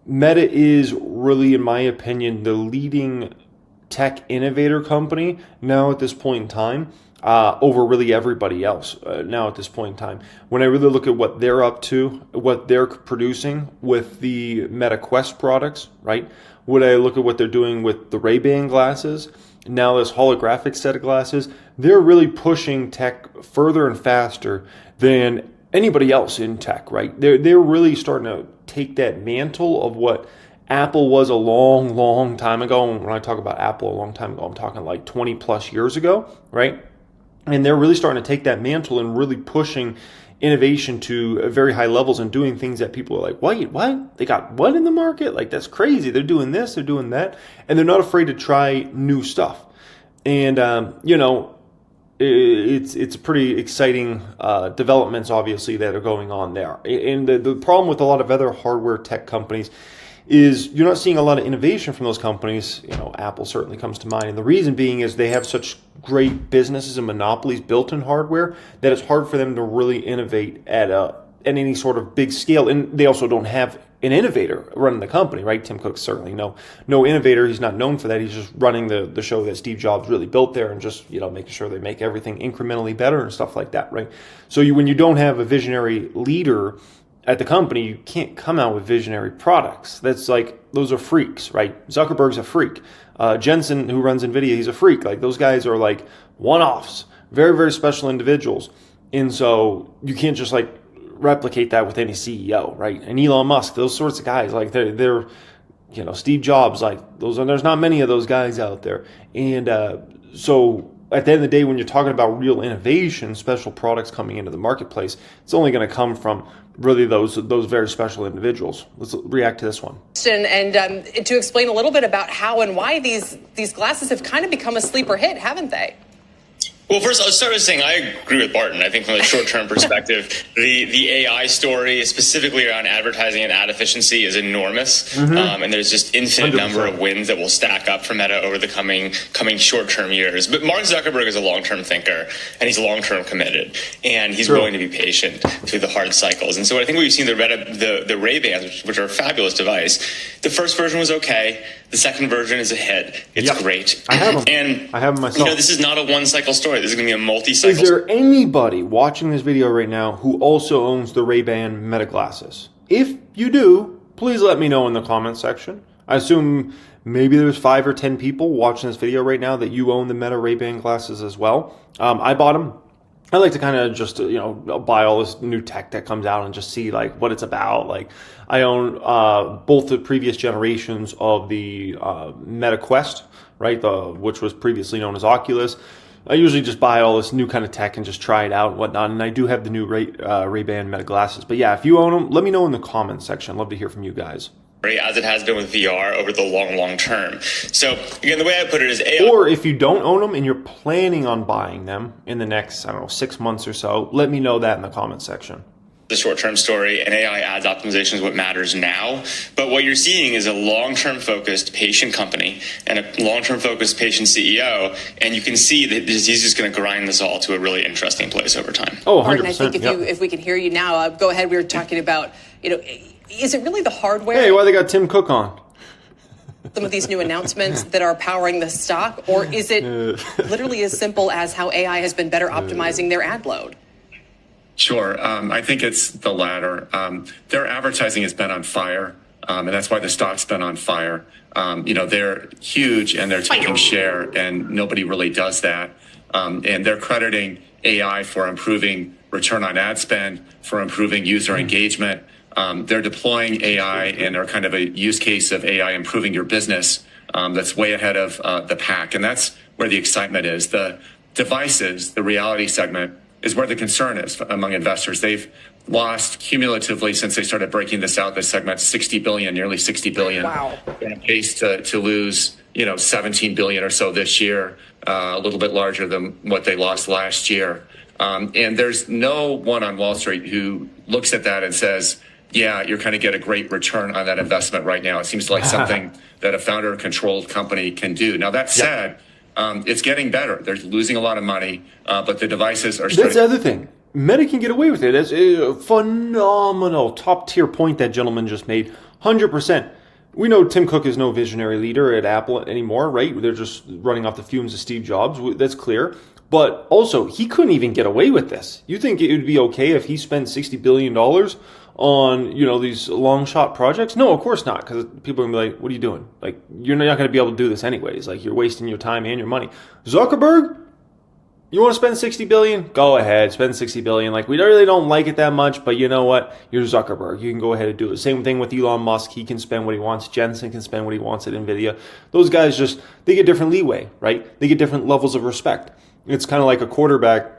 Meta is really, in my opinion, the leading tech innovator company now at this point in time, over really everybody else now at this point in time. When I really look at what they're up to, what they're producing with the Meta Quest products, right? When I look at what they're doing with the Ray-Ban glasses, now this holographic set of glasses, they're really pushing tech further and faster than anybody else in tech, right? They're really starting to take that mantle of what Apple was a long, long time ago. And when I talk about Apple a long time ago, I'm talking like 20 plus years ago, right? And they're really starting to take that mantle and really pushing innovation to very high levels and doing things that people are like, wait, what? They got what in the market? Like, that's crazy. They're doing this, they're doing that. And they're not afraid to try new stuff. And, it's pretty exciting developments, obviously, that are going on there. And the problem with a lot of other hardware tech companies is you're not seeing a lot of innovation from those companies. Apple certainly comes to mind. And the reason being is they have such great businesses and monopolies built in hardware that it's hard for them to really innovate at any sort of big scale. And they also don't have an innovator running the company, right? Tim Cook's certainly no innovator. He's not known for that. He's just running the show that Steve Jobs really built there and just, making sure they make everything incrementally better and stuff like that, right? So when you don't have a visionary leader at the company, you can't come out with visionary products. That's like, those are freaks, right? Zuckerberg's a freak. Jensen, who runs NVIDIA, he's a freak. Like, those guys are like one-offs, very, very special individuals. And so you can't just like replicate that with any CEO, right? And Elon Musk, those sorts of guys, like they're Steve Jobs, like there's not many of those guys out there. And so at the end of the day, when you're talking about real innovation, special products coming into the marketplace, it's only going to come from really those very special individuals. Let's react to this one. And to explain a little bit about how and why these glasses have kind of become a sleeper hit, haven't they? Well, first, I'll start with saying I agree with Barton. I think from a short-term perspective, the AI story, specifically around advertising and ad efficiency, is enormous. And there's just infinite 100%. Number of wins that will stack up for Meta over the coming short-term years. But Mark Zuckerberg is a long-term thinker, and he's long-term committed, and he's willing to be patient through the hard cycles. And so I think we've seen the Ray-Bans, which are a fabulous device. The first version was okay. The second version is a hit. It's great. I have them. And I have them myself. This is not a one-cycle story. This is going to be a multi-cycle. Is there anybody watching this video right now who also owns the Ray-Ban Meta glasses? If you do, please let me know in the comment section. I assume maybe there's 5 or 10 people watching this video right now that you own the Meta Ray-Ban glasses as well. I bought them. I like to kind of just, buy all this new tech that comes out and just see like what it's about. Like, I own both the previous generations of the Meta Quest, right? Which was previously known as Oculus. I usually just buy all this new kind of tech and just try it out and whatnot. And I do have the new Ray-Ban Meta glasses. But yeah, if you own them, let me know in the comments section. I'd love to hear from you guys. As it has been with VR over the long term. So again, the way I put it is AI. Or if you don't own them and you're planning on buying them in the next, 6 months or so, let me know that in the comment section. The short-term story and AI ads optimization is what matters now. But what you're seeing is a long-term focused patient company and a long-term focused patient CEO. And you can see that he's just going to grind this all to a really interesting place over time. Oh, 100%. Martin, I think if we can hear you now, go ahead. We were talking about, is it really the hardware? Hey, why they got Tim Cook on? Some of these new announcements that are powering the stock, or is it literally as simple as how AI has been better optimizing their ad load? Sure. I think it's the latter. Their advertising has been on fire, and that's why the stock's been on fire. They're huge and they're taking share, and nobody really does that. And they're crediting AI for improving return on ad spend, for improving user engagement. They're deploying AI, and they're kind of a use case of AI improving your business that's way ahead of the pack. And that's where the excitement is. The devices, the reality segment, is where the concern is among investors. They've lost cumulatively since they started breaking this out, this segment, nearly 60 billion. Wow. They're on pace to lose, 17 billion or so this year, a little bit larger than what they lost last year. And there's no one on Wall Street who looks at that and says, yeah, you're kind of get a great return on that investment right now. It seems like something that a founder-controlled company can do. Now, that said, it's getting better. They're losing a lot of money, but the devices are starting. That's the other thing. Meta can get away with it. It's a phenomenal top-tier point that gentleman just made. 100%. We know Tim Cook is no visionary leader at Apple anymore, right? They're just running off the fumes of Steve Jobs. That's clear. But also, he couldn't even get away with this. You think it would be okay if he spent $60 billion on, these long shot projects? No, of course not, because people are going to be like, what are you doing? Like, you're not going to be able to do this anyways. Like, you're wasting your time and your money. Zuckerberg, you want to spend $60 billion? Go ahead, spend $60 billion. Like, we really don't like it that much, but you know what? You're Zuckerberg. You can go ahead and do it. Same thing with Elon Musk. He can spend what he wants. Jensen can spend what he wants at NVIDIA. Those guys they get different leeway, right? They get different levels of respect. It's kind of like a quarterback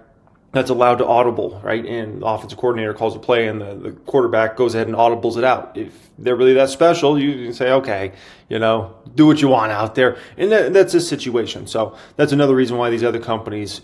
that's allowed to audible, right? And the offensive coordinator calls a play and the quarterback goes ahead and audibles it out. If they're really that special, you can say, okay, do what you want out there. And that's this situation. So that's another reason why these other companies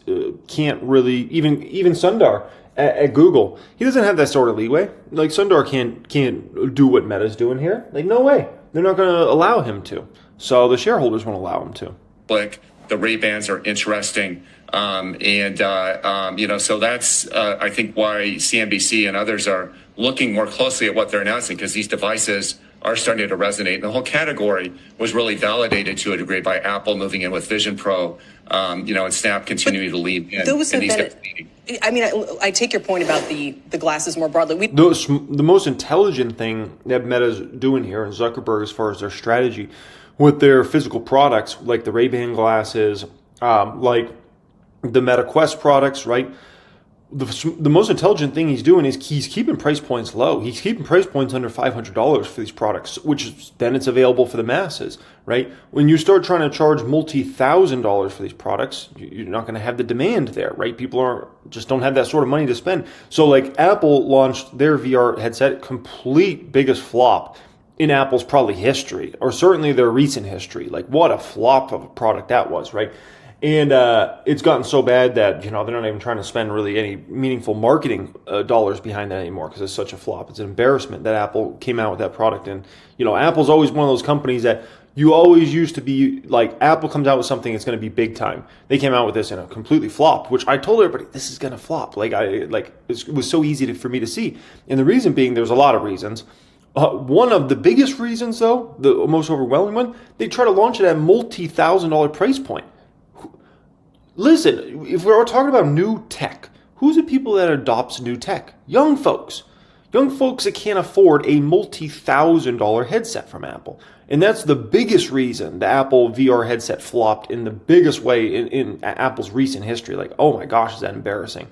can't really, even Sundar at Google, he doesn't have that sort of leeway. Like, Sundar can't do what Meta's doing here. Like, no way. They're not going to allow him to. So the shareholders won't allow him to. Like, the Ray-Bans are interesting. So that's, I think, why CNBC and others are looking more closely at what they're announcing, because these devices are starting to resonate. And the whole category was really validated to a degree by Apple moving in with Vision Pro, and Snap continuing to lead in. Those have been, I take your point about the glasses more broadly. The most intelligent thing that Meta's doing here, and Zuckerberg, as far as their strategy with their physical products, like the Ray-Ban glasses, like the Meta Quest products, right? The most intelligent thing he's doing is he's keeping price points low. He's keeping price points under $500 for these products, which then it's available for the masses, right? When you start trying to charge multi-$1,000s for these products, you're not going to have the demand there, right? People just don't have that sort of money to spend. So like Apple launched their VR headset, complete biggest flop in Apple's probably history, or certainly their recent history. Like, what a flop of a product that was, right? And it's gotten so bad that, they're not even trying to spend really any meaningful marketing dollars behind that anymore, because it's such a flop. It's an embarrassment that Apple came out with that product. And, Apple's always one of those companies that you always used to be like, Apple comes out with something, it's going to be big time. They came out with this and it completely flopped, which I told everybody, this is going to flop. It was so easy for me to see. And the reason being, there's a lot of reasons. One of the biggest reasons, though, the most overwhelming one, they try to launch it at a multi-$1,000 price point. Listen, if we're talking about new tech, who's the people that adopts new tech? Young folks. Young folks that can't afford a multi-$1,000 headset from Apple. And that's the biggest reason the Apple VR headset flopped in the biggest way in Apple's recent history. Like, oh my gosh, is that embarrassing.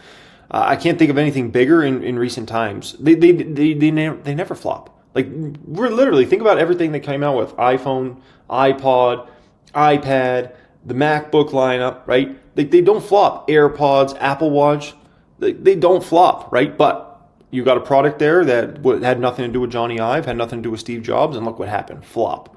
I can't think of anything bigger in recent times. They never flop. Like, we're literally, think about everything they came out with. iPhone, iPod, iPad, the MacBook lineup, right? They don't flop. AirPods, Apple Watch, they don't flop, right? But you got a product there that had nothing to do with Johnny Ive, had nothing to do with Steve Jobs, and look what happened, flop.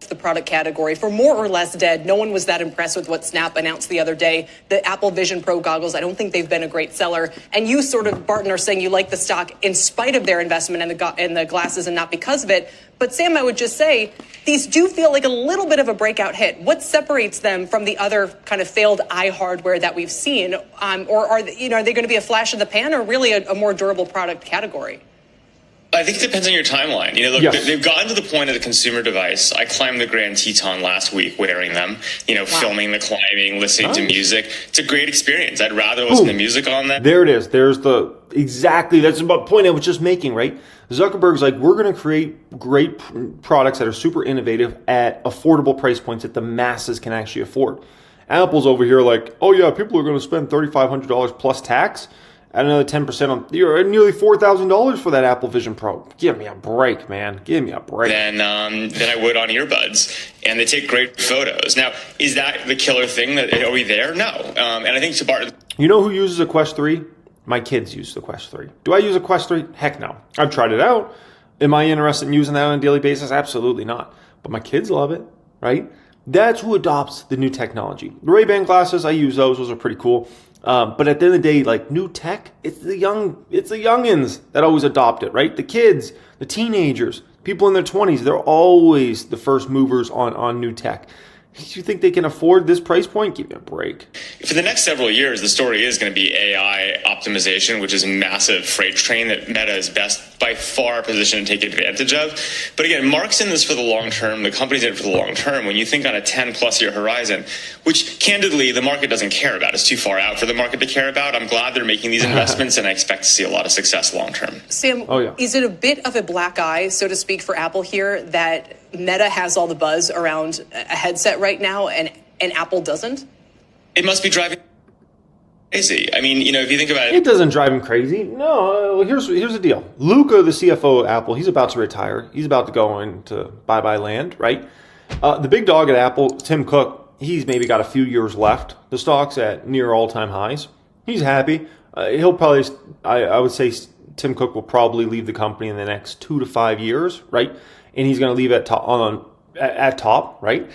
The product category for more or less dead. No one was that impressed with what Snap announced the other day. The Apple Vision Pro goggles, I don't think they've been a great seller. And you sort of, Barton, are saying you like the stock in spite of their investment in the glasses and not because of it. But Sam, I would just say these do feel like a little bit of a breakout hit. What separates them from the other kind of failed eye hardware that we've seen? Or are they going to be a flash in the pan, or really a more durable product category? I think it depends on your timeline. Look, Yes. They've gotten to the point of the consumer device. I climbed the Grand Teton last week wearing them, Wow. filming the climbing, listening to Nice. music. It's a great experience. I'd rather listen to music on that. There it is. There's that's about the point I was just making, right? Zuckerberg's like, we're going to create great products that are super innovative at affordable price points that the masses can actually afford. Apple's over here like, oh yeah, people are going to spend $3,500 plus tax. Add another 10% on, you're at nearly $4,000 for that Apple Vision Pro. Give me a break, man. Give me a break. Than I would on earbuds, and they take great photos. Now, is that the killer thing? Are we there? No. And I think to Bart, You know who uses a Quest 3? My kids use the Quest 3. Do I use a Quest 3? Heck no. I've tried it out. Am I interested in using that on a daily basis? Absolutely not. But my kids love it, right? That's who adopts the new technology. The Ray-Ban glasses, I use those. Those are pretty cool. But at the end of the day, like new tech, it's the youngins that always adopt it, right? The kids, the teenagers, people in their 20s, they're always the first movers on new tech. You think they can afford this price point? Give me a break. for the next several years, the story is going to be AI optimization, which is a massive freight train that Meta is best by far positioned to take advantage of. But again, Mark's in this for the long term. The company's in it for the long term. When you think on a 10-plus year horizon, which candidly the market doesn't care about, it's too far out for the market to care about. I'm glad they're making these investments, and I expect to see a lot of success long term. Sam, is it a bit of a black eye, so to speak, for Apple here that Meta has all the buzz around a headset right now and Apple doesn't? It must be driving crazy. I mean, if you think about it. It doesn't drive him crazy. No, here's the deal. Luca, the CFO of Apple, he's about to retire. He's about to go into bye-bye land, right? The big dog at Apple, Tim Cook, he's maybe got a few years left. The stock's at near all-time highs. He's happy. He'll probably, I would say Tim Cook will probably leave the company in the next 2 to 5 years, right? And he's going to leave at top, right?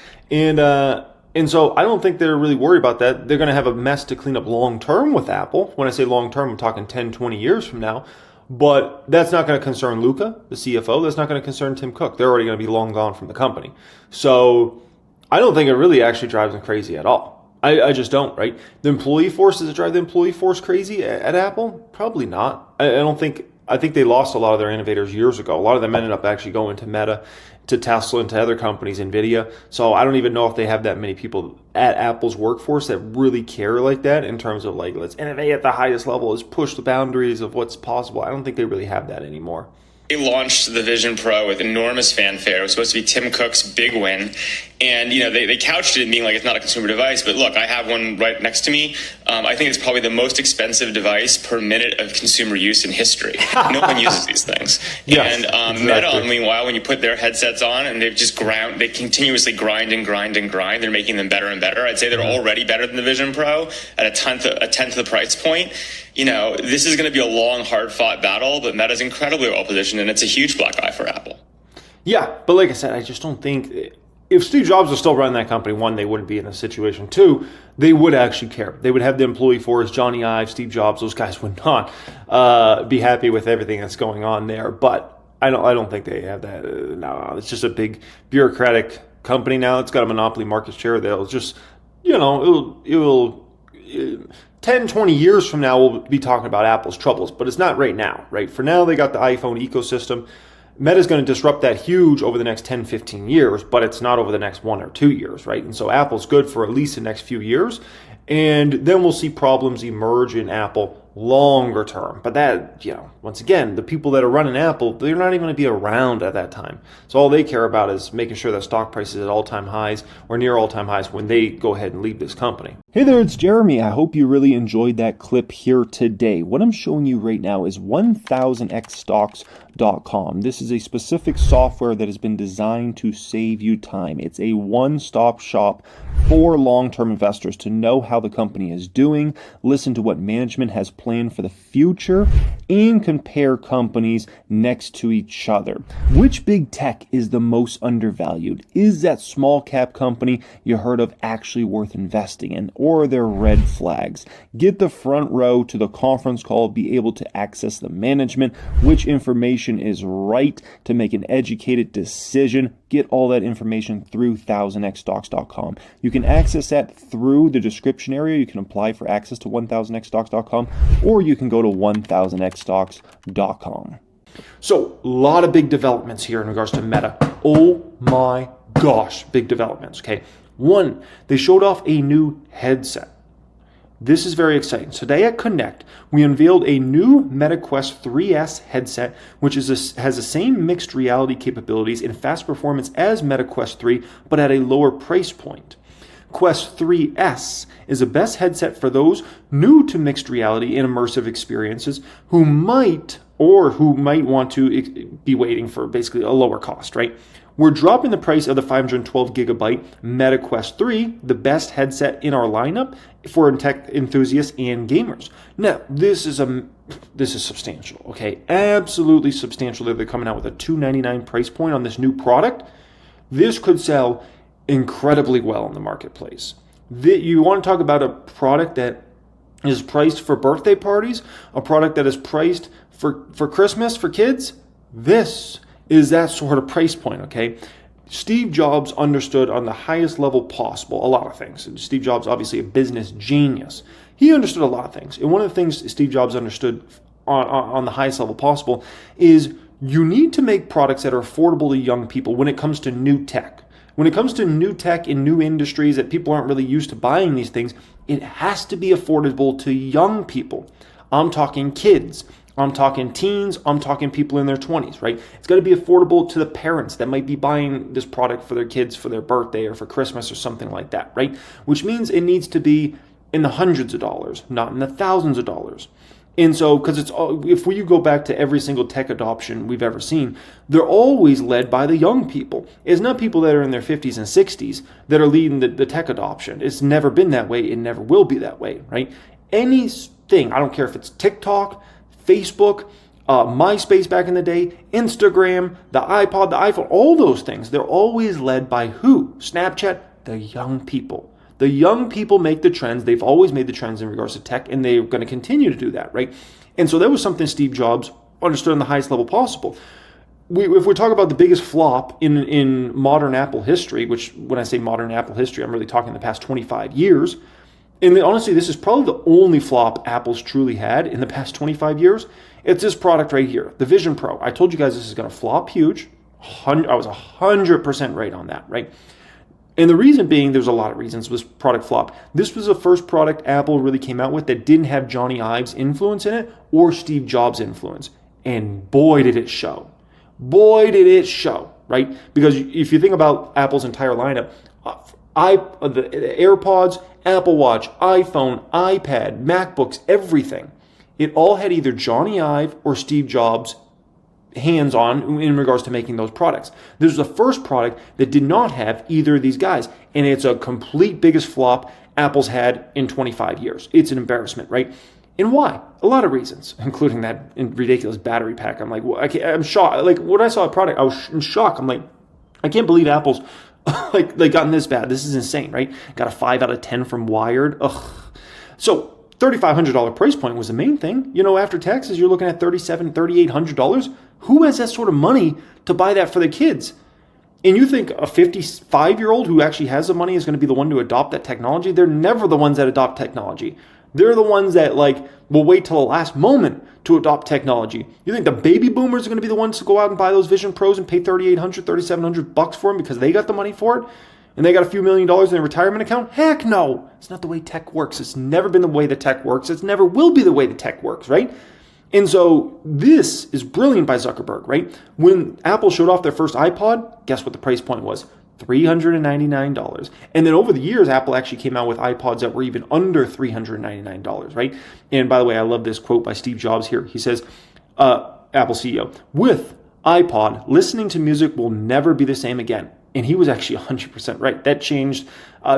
And so I don't think they're really worried about that. They're going to have a mess to clean up long-term with Apple. When I say long-term, I'm talking 10, 20 years from now. But that's not going to concern Luca, the CFO. That's not going to concern Tim Cook. They're already going to be long gone from the company. So I don't think it really actually drives them crazy at all. I just don't, right? The employee force, does it drive the employee force crazy at Apple? Probably not. I think they lost a lot of their innovators years ago. A lot of them ended up actually going to Meta, to Tesla, and to other companies, NVIDIA. So I don't even know if they have that many people at Apple's workforce that really care like that in terms of like, let's innovate at the highest level, let's push the boundaries of what's possible. I don't think they really have that anymore. They launched the Vision Pro with enormous fanfare. It was supposed to be Tim Cook's big win. And, they couched it in being like it's not a consumer device. But look, I have one right next to me. I think it's probably the most expensive device per minute of consumer use in history. No one uses these things. Yes, and exactly. Meta, meanwhile, when you put their headsets on and they continuously grind and grind and grind, they're making them better and better. I'd say they're already better than the Vision Pro at a tenth of the price point. This is going to be a long, hard-fought battle, but Meta's incredibly well-positioned, and it's a huge black eye for Apple. Yeah, but like I said, I just don't think... If Steve Jobs was still running that company, one, they wouldn't be in this situation. Two, they would actually care. They would have the employee force, Johnny Ive, Steve Jobs, those guys would not be happy with everything that's going on there. But I don't think they have that. No, it's just a big bureaucratic company now. It's got a monopoly market share. They'll just, it will 10, 20 years from now, we'll be talking about Apple's troubles, but it's not right now, right? For now, they got the iPhone ecosystem. Meta's going to disrupt that huge over the next 10, 15 years, but it's not over the next 1 or 2 years, right? And so Apple's good for at least the next few years. And then we'll see problems emerge in Apple longer term. But that, once again, the people that are running Apple, they're not even going to be around at that time. So all they care about is making sure that stock price is at all-time highs or near all-time highs when they go ahead and leave this company. Hey there, it's Jeremy. I hope you really enjoyed that clip here today. What I'm showing you right now is 1000xstocks.com. This is a specific software that has been designed to save you time. It's a one-stop shop for long-term investors to know how the company is doing, listen to what management has planned for the future, and compare companies next to each other. Which big tech is the most undervalued? Is that small cap company you heard of actually worth investing in? Or are there red flags? Get the front row to the conference call, be able to access the management, which information is right to make an educated decision. Get all that information through 1000xstocks.com. You can access that through the description area. You can apply for access to 1000xstocks.com, or you can go to 1000xstocks.com. So, a lot of big developments here in regards to Meta. Oh my gosh, big developments, okay? One, they showed off a new headset. This is very exciting. Today at Connect, we unveiled a new Meta Quest 3S headset, which has the same mixed reality capabilities and fast performance as Meta Quest 3, but at a lower price point. Quest 3S is the best headset for those new to mixed reality and immersive experiences who might want to be waiting for basically a lower cost, right? We're dropping the price of the 512 gigabyte Meta Quest 3, the best headset in our lineup for tech enthusiasts and gamers. Now, this is substantial, okay? Absolutely substantial that they're coming out with a $299 price point on this new product. This could sell incredibly well in the marketplace. You want to talk about a product that is priced for birthday parties, a product that is priced for Christmas for kids? This is that sort of price point, okay? Steve Jobs understood on the highest level possible a lot of things. And Steve Jobs, obviously a business genius. He understood a lot of things. And one of the things Steve Jobs understood on the highest level possible, is you need to make products that are affordable to young people when it comes to new tech. When it comes to new tech in new industries that people aren't really used to buying these things, it has to be affordable to young people. I'm talking kids. I'm talking teens. I'm talking people in their 20s, right? It's got to be affordable to the parents that might be buying this product for their kids for their birthday or for Christmas or something like that, right? Which means it needs to be in the hundreds of dollars, not in the thousands of dollars. And so, because if you go back to every single tech adoption we've ever seen, they're always led by the young people. It's not people that are in their 50s and 60s that are leading the tech adoption. It's never been that way. It never will be that way, right? Anything, I don't care if it's TikTok, Facebook, MySpace back in the day, Instagram, the iPod, the iPhone, all those things, they're always led by who? Snapchat, the young people. The young people make the trends. They've always made the trends in regards to tech, and they're going to continue to do that, right? And so that was something Steve Jobs understood on the highest level possible. If we talk about the biggest flop in modern Apple history, which when I say modern Apple history, I'm really talking the past 25 years. And honestly, this is probably the only flop Apple's truly had in the past 25 years. It's this product right here, the Vision Pro. I told you guys this is going to flop huge. I was 100% right on that, right? And the reason being, there's a lot of reasons this product flop. This was the first product Apple really came out with that didn't have Johnny Ive's influence in it or Steve Jobs' influence. And boy, did it show. Boy, did it show, right? Because if you think about Apple's entire lineup, the AirPods, Apple Watch, iPhone, iPad, MacBooks, everything, it all had either Johnny Ive or Steve Jobs hands-on in regards to making those products. This was the first product that did not have either of these guys, and it's a complete biggest flop Apple's had in 25 years. It's an embarrassment, right? And why? A lot of reasons, including that ridiculous battery pack. I'm like, well, I'm shocked. Like, when I saw a product, I was in shock. I'm like, I can't believe Apple's like gotten this bad. This is insane, right? Got a 5 out of 10 from Wired. Ugh. So $3,500 price point was the main thing. You know, after taxes, you're looking at $3,700, $3,800. Who has that sort of money to buy that for their kids? And you think a 55-year-old who actually has the money is going to be the one to adopt that technology? They're never the ones that adopt technology. They're the ones that will wait till the last moment to adopt technology. You think the baby boomers are going to be the ones to go out and buy those Vision Pros and pay $3,800, $3,700 for them because they got the money for it? And they got a few $1 million in their retirement account? Heck no. It's not the way tech works. It's never been the way the tech works. It never will be the way the tech works, right? And so this is brilliant by Zuckerberg, right? When Apple showed off their first iPod, guess what the price point was? $399. And then over the years, Apple actually came out with iPods that were even under $399, right? And by the way, I love this quote by Steve Jobs here. He says, Apple CEO, with iPod, listening to music will never be the same again. And he was actually 100% right. That changed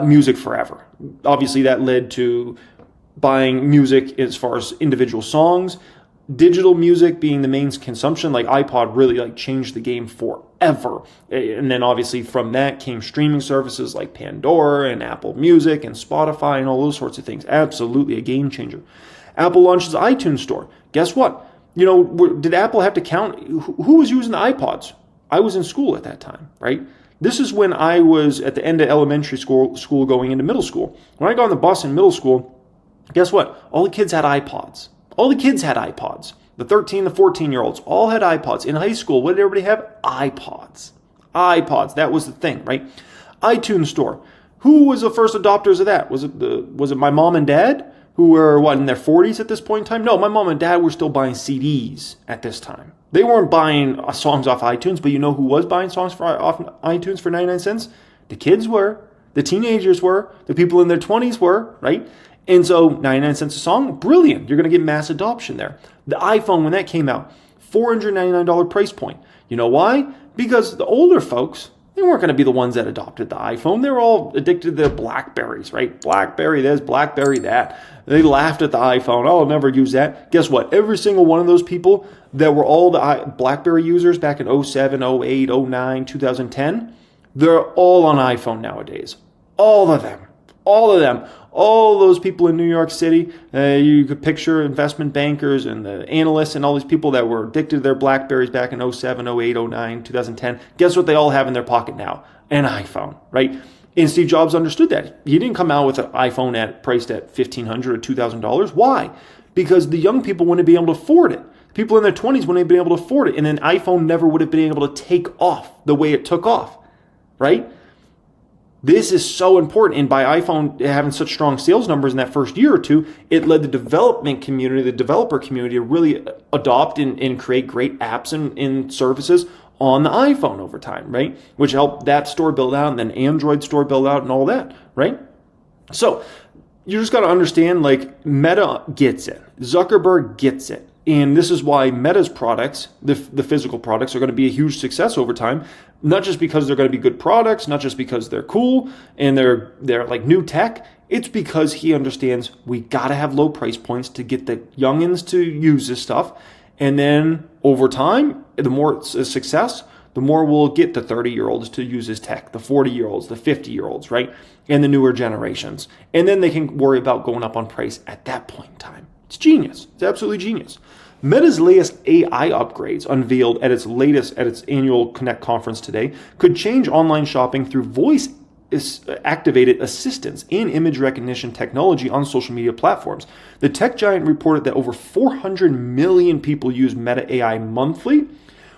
music forever. Obviously, that led to buying music as far as individual songs, digital music being the main consumption. Like iPod really changed the game forever. And then obviously from that came streaming services like Pandora and Apple Music and Spotify and all those sorts of things. Absolutely a game changer. Apple launches the iTunes store. Guess what? You know, did Apple have to count who was using the iPods? I was in school at that time, right? This is when I was at the end of elementary school going into middle school. When I got on the bus in middle school, guess what? All the kids had iPods. All the kids had iPods. The 13, the 14-year-olds all had iPods. In high school, what did everybody have? iPods. iPods. That was the thing, right? iTunes store. Who was the first adopters of that? Was it my mom and dad who were, in their 40s at this point in time? No, my mom and dad were still buying CDs at this time. They weren't buying songs off iTunes, but you know who was buying songs off iTunes for 99 cents? The kids were. The teenagers were. The people in their 20s were, right? And so 99 cents a song, brilliant. You're going to get mass adoption there. The iPhone, when that came out, $499 price point. You know why? Because the older folks, they weren't going to be the ones that adopted the iPhone. They were all addicted to their Blackberries, right? Blackberry this, Blackberry that. They laughed at the iPhone. Oh, I'll never use that. Guess what? Every single one of those people that were all the Blackberry users back in 07, 08, 09, 2010, they're all on iPhone nowadays. All of them. All of them. All those people in New York City, you could picture investment bankers and the analysts and all these people that were addicted to their Blackberries back in 07, 08, 09, 2010. Guess what they all have in their pocket now? An iPhone, right? And Steve Jobs understood that. He didn't come out with an iPhone priced at $1,500 or $2,000. Why? because the young people wouldn't be able to afford it. People in their 20s wouldn't be able to afford it, and an iPhone never would have been able to take off the way it took off, right? This is so important, and by iPhone having such strong sales numbers in that first year or two, it led the development community, the developer community, to really adopt and create great apps and services on the iPhone over time, right? Which helped that store build out, and then Android store build out, and all that, right? So you just got to understand, like, Meta gets it. Zuckerberg gets it. And this is why Meta's products, the physical products, are going to be a huge success over time. Not just because they're going to be good products, not just because they're cool and they're like new tech. It's because he understands we got to have low price points to get the youngins to use this stuff. And then over time, the more it's a success, the more we'll get the 30-year-olds to use his tech, the 40-year-olds, the 50-year-olds, right? And the newer generations. And then they can worry about going up on price at that point in time. It's genius. It's absolutely genius. Meta's latest AI upgrades, unveiled at its annual Connect conference today, could change online shopping through voice-activated assistance and image recognition technology on social media platforms. The tech giant reported that over 400 million people use Meta AI monthly,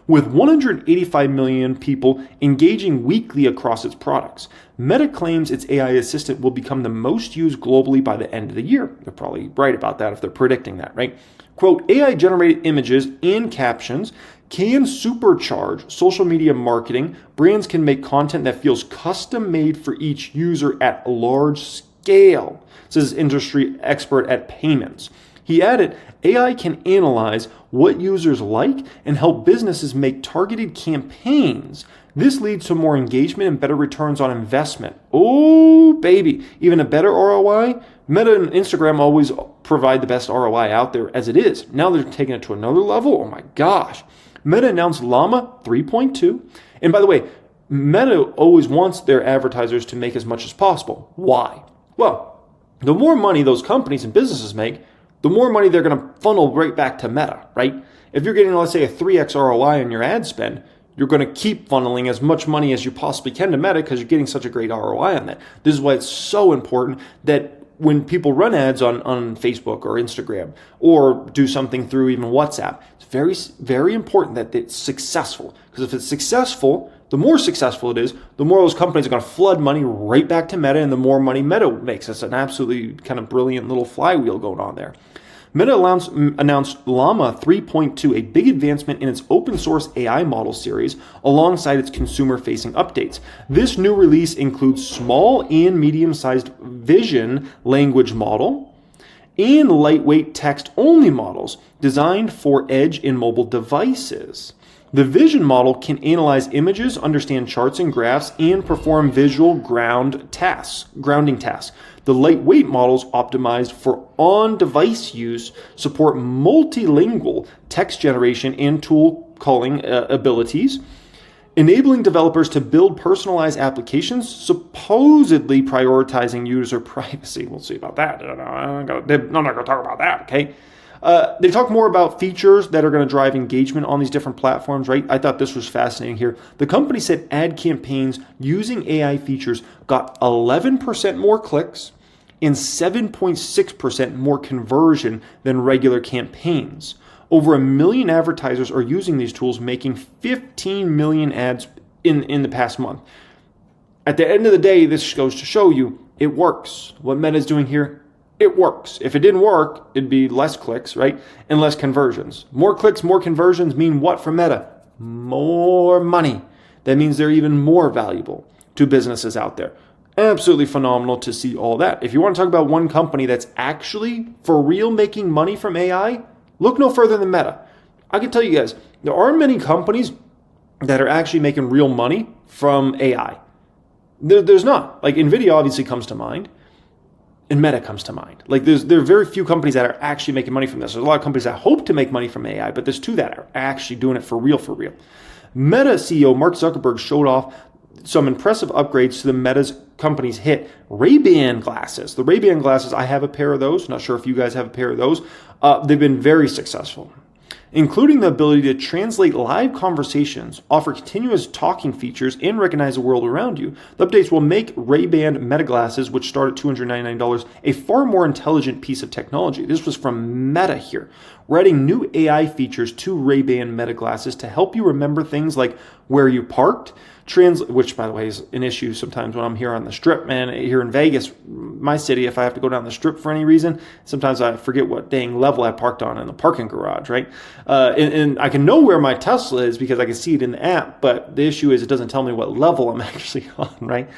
with 185 million people engaging weekly across its products. Meta claims its AI assistant will become the most used globally by the end of the year. They're probably right about that if they're predicting that, right? Quote, AI-generated images and captions can supercharge social media marketing. Brands can make content that feels custom-made for each user at large scale, says industry expert at Payments. He added, AI can analyze what users like and help businesses make targeted campaigns. This leads to more engagement and better returns on investment. Oh, baby. Even a better ROI? Meta and Instagram always provide the best ROI out there as it is. Now they're taking it to another level. Oh my gosh. Meta announced Llama 3.2. And by the way, Meta always wants their advertisers to make as much as possible. Why? Well, the more money those companies and businesses make, the more money they're going to funnel right back to Meta, right? If you're getting, let's say, a 3x ROI on your ad spend, you're going to keep funneling as much money as you possibly can to Meta because you're getting such a great ROI on that. This is why it's so important that when people run ads on Facebook or Instagram or do something through even WhatsApp, it's very, very important that it's successful. Because if it's successful, the more successful it is, the more those companies are going to flood money right back to Meta, and the more money Meta makes. It's an absolutely kind of brilliant little flywheel going on there. Meta announced Llama 3.2, a big advancement in its open source AI model series, alongside its consumer-facing updates. This new release includes small and medium-sized vision language model and lightweight text-only models designed for edge and mobile devices. The vision model can analyze images, understand charts and graphs, and perform visual grounding tasks. The lightweight models, optimized for on-device use, support multilingual text generation and tool calling abilities, enabling developers to build personalized applications, supposedly prioritizing user privacy. We'll see about that. I'm not going to talk about that, okay? They talk more about features that are going to drive engagement on these different platforms, right? I thought this was fascinating here. The company said ad campaigns using AI features got 11% more clicks and 7.6% more conversion than regular campaigns. Over 1 million advertisers are using these tools, making 15 million ads in the past month. At the end of the day, this goes to show you it works. What Meta's doing here, it works. If it didn't work, it'd be less clicks, right? And less conversions. More clicks, more conversions mean what for Meta? More money. That means they're even more valuable to businesses out there. Absolutely phenomenal to see all that. If you want to talk about one company that's actually for real making money from AI, look no further than Meta. I can tell you guys, there aren't many companies that are actually making real money from AI. There's not. Like NVIDIA obviously comes to mind. And Meta comes to mind. Like there are very few companies that are actually making money from this. There's a lot of companies that hope to make money from AI, but there's two that are actually doing it for real, for real. Meta CEO Mark Zuckerberg showed off some impressive upgrades to the Meta's company's hit Ray-Ban glasses. The Ray-Ban glasses, I have a pair of those. Not sure if you guys have a pair of those. They've been very successful. including the ability to translate live conversations, offer continuous talking features, and recognize the world around you. The updates will make Ray-Ban Meta glasses, which start at $299, a far more intelligent piece of technology. This was from Meta here. We're adding new AI features to Ray-Ban Meta glasses to help you remember things like where you parked, which, by the way, is an issue sometimes when I'm here on the Strip, man. Here in Vegas, my city, if I have to go down the Strip for any reason, sometimes I forget what dang level I parked on in the parking garage, right? And I can know where my Tesla is because I can see it in the app, but the issue is it doesn't tell me what level I'm actually on, right?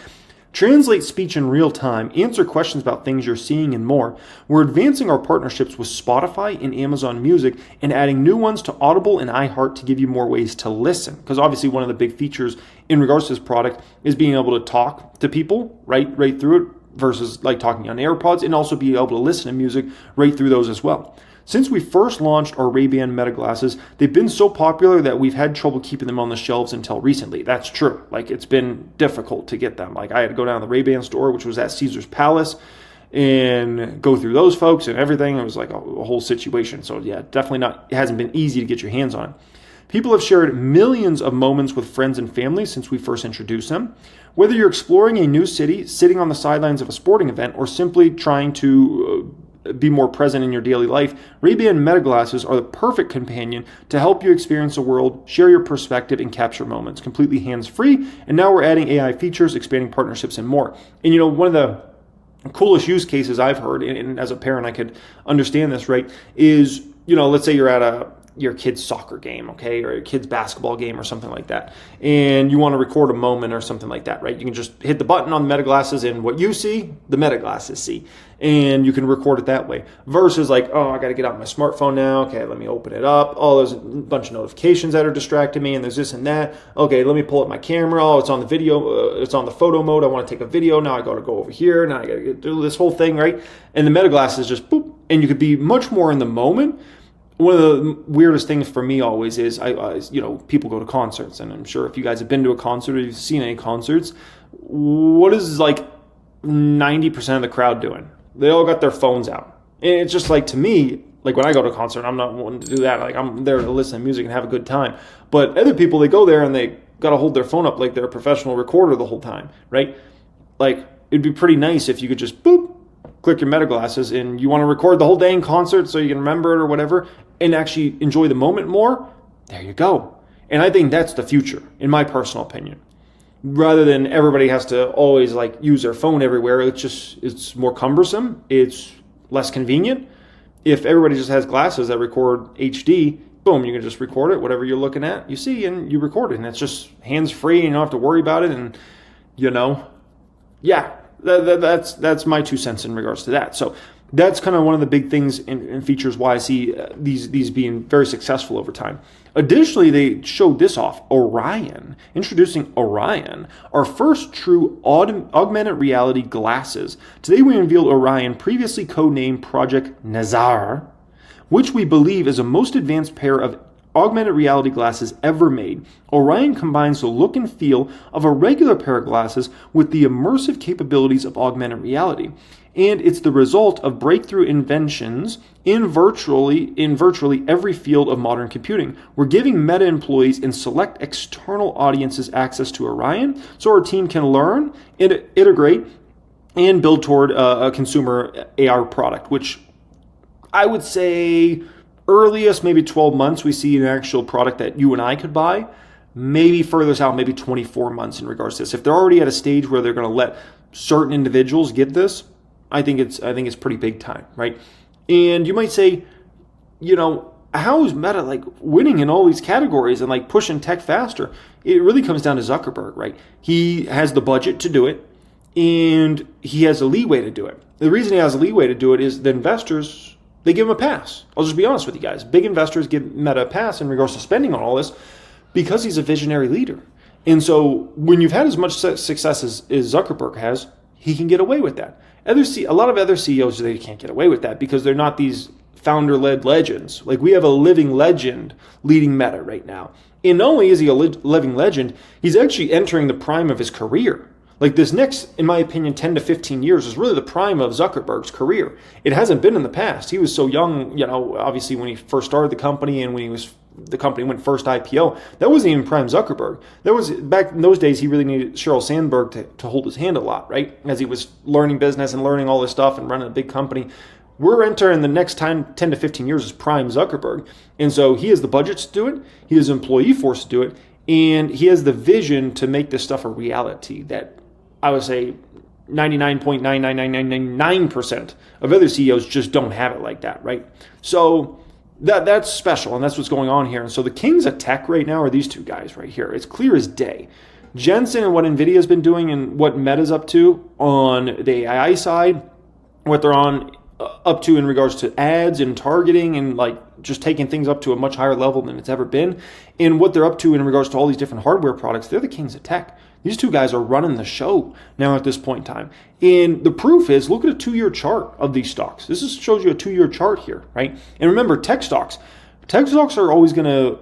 Translate speech in real time, answer questions about things you're seeing, and more. We're advancing our partnerships with Spotify and Amazon Music and adding new ones to Audible and iHeart to give you more ways to listen. Because obviously one of the big features in regards to this product is being able to talk to people right through it versus like talking on AirPods, and also be able to listen to music right through those as well. Since we first launched our Ray-Ban Meta glasses, they've been so popular that we've had trouble keeping them on the shelves until recently. That's true. Like, it's been difficult to get them. Like, I had to go down to the Ray-Ban store, which was at Caesar's Palace, and go through those folks and everything. It was like a whole situation. So yeah, definitely not, it hasn't been easy to get your hands on it. People have shared millions of moments with friends and family since we first introduced them. Whether you're exploring a new city, sitting on the sidelines of a sporting event, or simply trying to be more present in your daily life, Ray-Ban Meta glasses are the perfect companion to help you experience the world, share your perspective, and capture moments. Completely hands-free, and now we're adding AI features, expanding partnerships, and more. And you know, one of the coolest use cases I've heard, and as a parent I could understand this, right, is, you know, let's say you're at your kid's soccer game, okay, or your kid's basketball game or something like that, and you want to record a moment or something like that, right? You can just hit the button on the Meta glasses, and what you see, the Meta glasses see, and you can record it that way. Versus like, oh, I got to get out my smartphone now. Okay, let me open it up. Oh, there's a bunch of notifications that are distracting me, and there's this and that. Okay, let me pull up my camera. Oh, it's on the video. It's on the photo mode. I want to take a video. Now I got to go over here. Now I got to do this whole thing, right? And the Meta glasses just boop, and you could be much more in the moment. One of the weirdest things for me always is, you know, people go to concerts, and I'm sure if you guys have been to a concert or you've seen any concerts, what is like 90% of the crowd doing? They all got their phones out. And it's just like, to me, like when I go to a concert, I'm not wanting to do that. Like, I'm there to listen to music and have a good time. But other people, they go there and they got to hold their phone up like they're a professional recorder the whole time, right? Like, it'd be pretty nice if you could just boop, click your Meta glasses, and you want to record the whole dang concert so you can remember it or whatever, and actually enjoy the moment more. There you go. And I think that's the future, in my personal opinion. Rather than everybody has to always like use their phone everywhere, it's more cumbersome. It's less convenient. If everybody just has glasses that record HD, boom, you can just record it, whatever you're looking at, you see, and you record it, and it's just hands-free, and you don't have to worry about it, and, you know, yeah. That's my 2 cents in regards to that. So that's kind of one of the big things and features why I see these being very successful over time. Additionally, they showed this off, Orion. Introducing Orion, our first true augmented reality glasses. Today we unveiled Orion, previously codenamed Project Nazar, which we believe is the most advanced pair of augmented reality glasses ever made. Orion combines the look and feel of a regular pair of glasses with the immersive capabilities of augmented reality. And it's the result of breakthrough inventions in virtually every field of modern computing. We're giving Meta employees and select external audiences access to Orion so our team can learn, integrate, and build toward a consumer AR product, which I would say earliest, maybe 12 months, we see an actual product that you and I could buy. Maybe furthest out, maybe 24 months in regards to this. If they're already at a stage where they're going to let certain individuals get this, I think it's pretty big time, right? And you might say, you know, how is Meta like winning in all these categories and like pushing tech faster? It really comes down to Zuckerberg, right? He has the budget to do it, and he has a leeway to do it. The reason he has a leeway to do it is the investors, they give him a pass. I'll just be honest with you guys. Big investors give Meta a pass in regards to spending on all this because he's a visionary leader. And so when you've had as much success as Zuckerberg has, he can get away with that. A lot of other CEOs, they can't get away with that because they're not these founder-led legends. Like, we have a living legend leading Meta right now. And not only is he a living legend, he's actually entering the prime of his career. Like this next, in my opinion, 10 to 15 years is really the prime of Zuckerberg's career. It hasn't been in the past. He was so young, obviously when he first started the company and when the company went first IPO, that wasn't even prime Zuckerberg. That was back in those days, he really needed Sheryl Sandberg to hold his hand a lot, right? As he was learning business and learning all this stuff and running a big company. We're entering the next 10 to 15 years as prime Zuckerberg. And so he has the budgets to do it. He has employee force to do it. And he has the vision to make this stuff a reality that I would say 99.99999% of other CEOs just don't have it like that, right? So that's special, and that's what's going on here. And so the kings of tech right now are these two guys right here. It's clear as day. Jensen and what NVIDIA's been doing and what Meta's up to on the AI side, what they're up to in regards to ads and targeting and like just taking things up to a much higher level than it's ever been, and what they're up to in regards to all these different hardware products. They're the kings of tech. These two guys are running the show now at this point in time. And the proof is, look at a 2-year chart of these stocks. This shows you a 2-year chart here, right? And remember, tech stocks are always going to,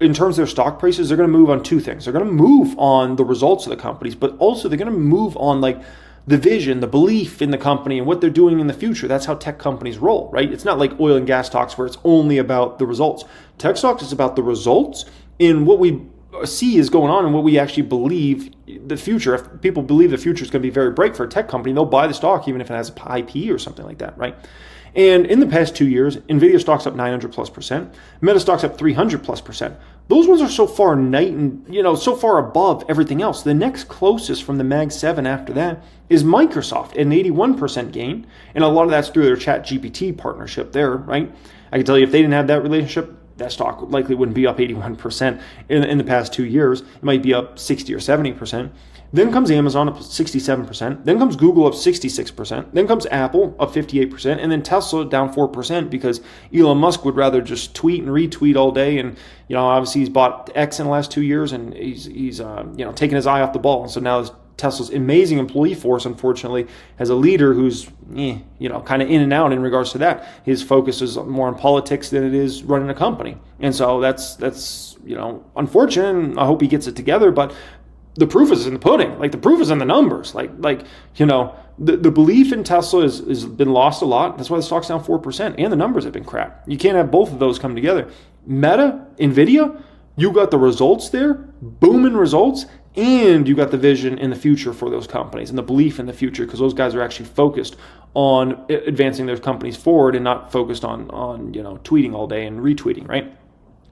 in terms of their stock prices, they're going to move on two things. They're going to move on the results of the companies, but also they're going to move on like the vision, the belief in the company and what they're doing in the future. That's how tech companies roll, right? It's not like oil and gas stocks where it's only about the results. Tech stocks is about the results and what we see is going on and what we actually believe the future. If people believe the future is going to be very bright for a tech company, they'll buy the stock even if it has a high PE or something like that, right? And in the past 2 years, NVIDIA stock's up 900+%, Meta stock's up 300+%. Those ones are so far so far above everything else. The next closest from the Mag 7 after that is Microsoft at an 81% gain, and a lot of that's through their ChatGPT partnership there, right? I can tell you if they didn't have that relationship, that stock likely wouldn't be up 81% in the past 2 years. It might be up 60 or 70%. Then comes Amazon up 67%. Then comes Google up 66%. Then comes Apple up 58%. And then Tesla down 4% because Elon Musk would rather just tweet and retweet all day. And, obviously he's bought X in the last 2 years and he's taking his eye off the ball. And so now Tesla's amazing employee force, unfortunately, has a leader who's, kind of in and out in regards to that. His focus is more on politics than it is running a company. And so that's unfortunate, and I hope he gets it together, but the proof is in the pudding. Like, the proof is in the numbers. The belief in Tesla has been lost a lot. That's why the stock's down 4%, and the numbers have been crap. You can't have both of those come together. Meta, NVIDIA, you got the results there, booming results, and you got the vision in the future for those companies and the belief in the future, because those guys are actually focused on advancing their companies forward and not focused on tweeting all day and retweeting, right?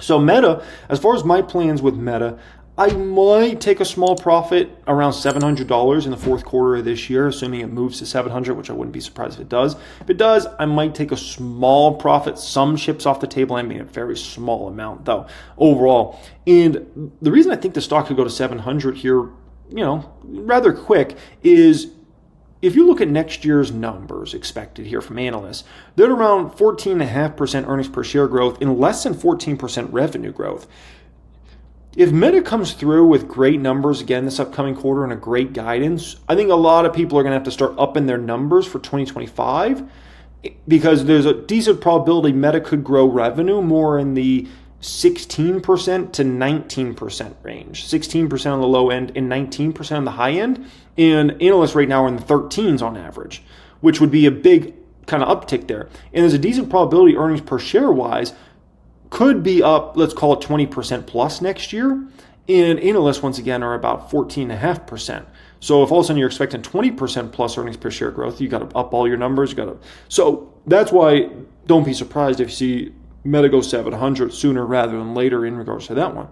So Meta, as far as my plans with Meta, I might take a small profit around $700 in the fourth quarter of this year, assuming it moves to 700, which I wouldn't be surprised if it does. If it does, I might take a small profit, some chips off the table. I mean, a very small amount, though, overall. And the reason I think the stock could go to 700 here, rather quick, is if you look at next year's numbers expected here from analysts, they're at around 14.5% earnings per share growth and less than 14% revenue growth. If Meta comes through with great numbers again this upcoming quarter and a great guidance, I think a lot of people are going to have to start upping their numbers for 2025 because there's a decent probability Meta could grow revenue more in the 16% to 19% range. 16% on the low end and 19% on the high end. And analysts right now are in the 13s on average, which would be a big kind of uptick there. And there's a decent probability earnings per share wise could be up, let's call it 20% plus next year. And analysts, once again, are about 14.5%. So if all of a sudden you're expecting 20% plus earnings per share growth, you got to up all your numbers. So that's why don't be surprised if you see Meta go 700 sooner rather than later in regards to that one.